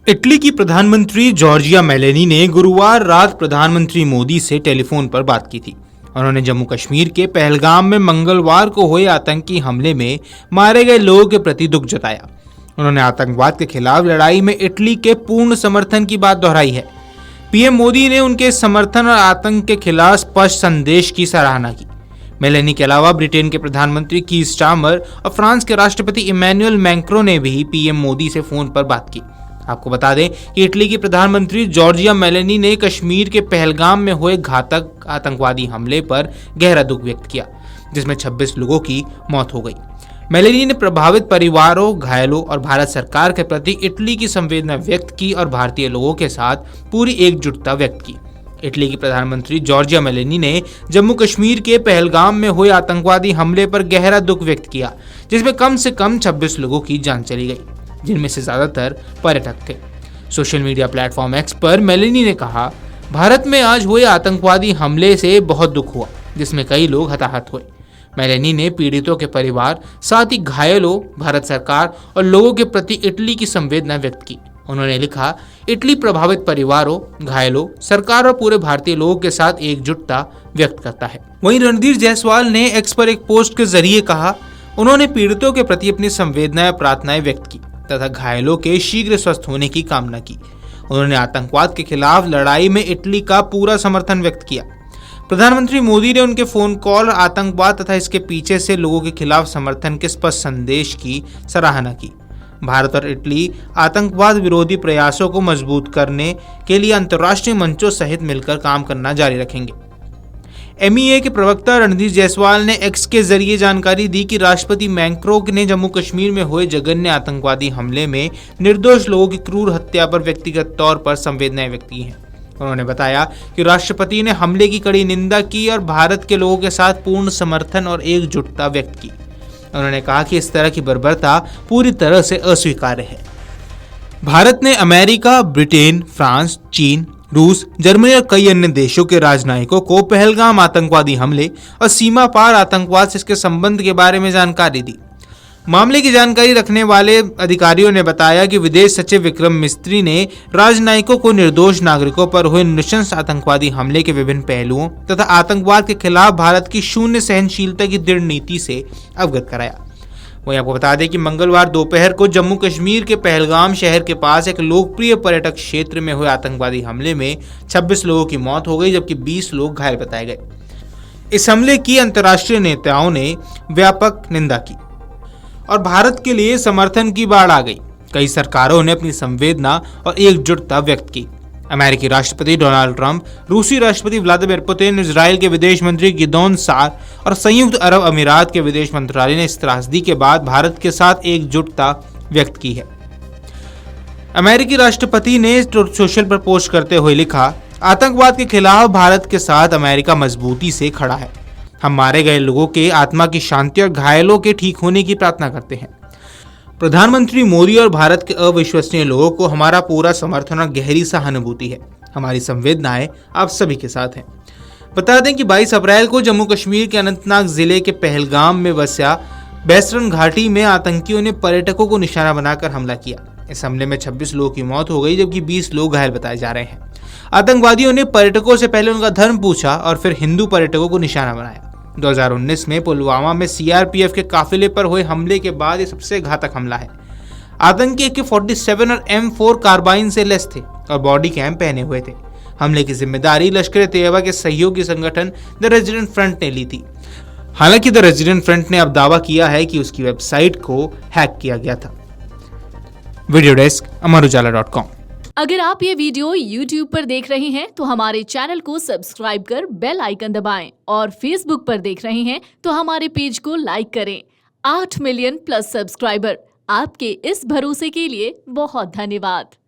Italy की प्रधानमंत्री Giorgia Meloni ने गुरुवार रात प्रधानमंत्री मोदी से टेलीफोन पर बात की थी। उन्होंने जम्मू कश्मीर के पहलगाम में मंगलवार को हुए आतंकी हमले में मारे गए लोगों के प्रति दुख जताया। उन्होंने आतंकवाद के खिलाफ लड़ाई में इटली के पूर्ण समर्थन की बात दोहराई है। पीएम मोदी ने उनके समर्थन और आतंक के खिलाफ स्पष्ट संदेश की सराहना की। मेलोनी के अलावा ब्रिटेन के प्रधानमंत्री कीर स्टारमर और फ्रांस के राष्ट्रपति इमैनुअल मैक्रों ने भी पीएम मोदी से फोन पर बात की। आपको बता दें कि इटली की प्रधानमंत्री जॉर्जिया मेलोनी ने कश्मीर के पहलगाम में हुए घातक आतंकवादी हमले पर गहरा दुख व्यक्त किया, जिसमें 26 लोगों की मौत हो गई। मेलोनी ने प्रभावित परिवारों, घायलों और भारत सरकार के प्रति इटली की संवेदना व्यक्त की और भारतीय लोगों के साथ पूरी एकजुटता व्यक्त की। इटली की प्रधानमंत्री जॉर्जिया मेलोनी ने जम्मू कश्मीर के पहलगाम में हुए आतंकवादी हमले पर गहरा दुख व्यक्त किया, जिसमें कम से कम 26 लोगों की जान चली गई, जिनमें से ज्यादातर पर्यटक थे। सोशल मीडिया प्लेटफॉर्म एक्स पर मेलोनी ने कहा, भारत में आज हुए आतंकवादी हमले से बहुत दुख हुआ, जिसमें कई लोग हताहत हुए। मेलोनी ने पीड़ितों के परिवार, साथ ही घायलों, भारत सरकार और लोगों के प्रति इटली की संवेदना व्यक्त की। उन्होंने लिखा, इटली प्रभावित परिवारों, घायलों, सरकार और पूरे भारतीय लोगों के साथ एकजुटता व्यक्त करता है। वहीं रणधीर जायसवाल ने एक्स पर एक पोस्ट के जरिए कहा, उन्होंने पीड़ितों के प्रति अपनी संवेदनाएं और प्रार्थनाएं व्यक्त की तथा घायलों के शीघ्र स्वस्थ होने की कामना की। उन्होंने आतंकवाद के खिलाफ लड़ाई में इटली का पूरा समर्थन व्यक्त किया। प्रधानमंत्री मोदी ने उनके फोन कॉल, आतंकवाद तथा इसके पीछे से लोगों के खिलाफ समर्थन के स्पष्ट संदेश की सराहना की। भारत और इटली आतंकवाद विरोधी प्रयासों को मजबूत करने के लिए अंतर्राष्ट्रीय मंचों सहित मिलकर काम करना जारी रखेंगे। एमईए के प्रवक्ता रणधीर जायसवाल ने एक्स के जरिए जानकारी दी कि राष्ट्रपति मैक्रों ने जम्मू कश्मीर में हुए जघन्य आतंकवादी हमले में निर्दोष लोगों की क्रूर हत्या पर व्यक्तिगत तौर पर संवेदनाएं व्यक्त की हैं। उन्होंने बताया कि राष्ट्रपति ने हमले की कड़ी निंदा की और भारत के लोगों के साथ पूर्ण समर्थन और एकजुटता व्यक्त की। उन्होंने कहा कि इस तरह की बर्बरता पूरी तरह से अस्वीकार्य है। भारत ने अमेरिका, ब्रिटेन, फ्रांस, चीन, रूस, जर्मनी और कई अन्य देशों के राजनयिकों को पहलगाम आतंकवादी हमले और सीमा पार आतंकवाद से इसके संबंध के बारे में जानकारी दी। मामले की जानकारी रखने वाले अधिकारियों ने बताया कि विदेश सचिव विक्रम मिस्त्री ने राजनयिकों को निर्दोष नागरिकों पर हुए नृशंस आतंकवादी हमले के विभिन्न पहलुओं तथा आतंकवाद के खिलाफ भारत की शून्य सहनशीलता की दृढ़ नीति से अवगत कराया। वहीं आपको बता दें कि मंगलवार दोपहर को जम्मू कश्मीर के पहलगाम शहर के पास एक लोकप्रिय पर्यटक क्षेत्र में हुए आतंकवादी हमले में 26 लोगों की मौत हो गई, जबकि 20 लोग घायल बताए गए। इस हमले की अंतर्राष्ट्रीय नेताओं ने व्यापक निंदा की और भारत के लिए समर्थन की बाढ़ आ गई। कई सरकारों ने अपनी संवेदना और एकजुटता व्यक्त की। अमेरिकी राष्ट्रपति डोनाल्ड ट्रंप, रूसी राष्ट्रपति व्लादिमीर पुतिन, इजराइल के विदेश मंत्री गिदोन सार और संयुक्त अरब अमीरात के विदेश मंत्रालय ने इस त्रासदी के बाद भारत के साथ एकजुटता व्यक्त की है। अमेरिकी राष्ट्रपति ने सोशल पर पोस्ट करते हुए लिखा, आतंकवाद के खिलाफ भारत के साथ अमेरिका मजबूती से खड़ा है। हम मारे गए लोगों के आत्मा की शांति और घायलों के ठीक होने की प्रार्थना करते हैं। प्रधानमंत्री मोदी और भारत के अविश्वसनीय लोगों को हमारा पूरा समर्थन और गहरी सहानुभूति है। हमारी संवेदनाएं आप सभी के साथ हैं। बता दें कि 22 अप्रैल को जम्मू कश्मीर के अनंतनाग जिले के पहलगाम में बसा बैसरन घाटी में आतंकियों ने पर्यटकों को निशाना बनाकर हमला किया। इस हमले में 26 लोगों की मौत हो गई, जबकि 20 लोग घायल बताए जा रहे हैं। आतंकवादियों ने पर्यटकों से पहले उनका धर्म पूछा और फिर हिंदू पर्यटकों को निशाना बनाया। 2019 में पुलवामा में सीआरपीएफ के काफिले पर हुए हमले के बाद ये सबसे घातक हमला है। आतंकी AK-47 और M4 कार्बाइन से लैस थे और बॉडी कैम पहने हुए थे। हमले की जिम्मेदारी लश्कर तैयबा के सहयोगी संगठन द रेजिडेंट फ्रंट ने ली थी। हालांकि द रेजिडेंट फ्रंट ने अब दावा किया है कि उसकी वेबसाइट को हैक किया गया था। Video desk Amar Ujala dot com. अगर आप ये वीडियो YouTube पर देख रहे हैं तो हमारे चैनल को सब्सक्राइब कर बेल आइकन दबाएं और Facebook पर देख रहे हैं तो हमारे पेज को लाइक करें। 8 मिलियन प्लस सब्सक्राइबर, आपके इस भरोसे के लिए बहुत धन्यवाद।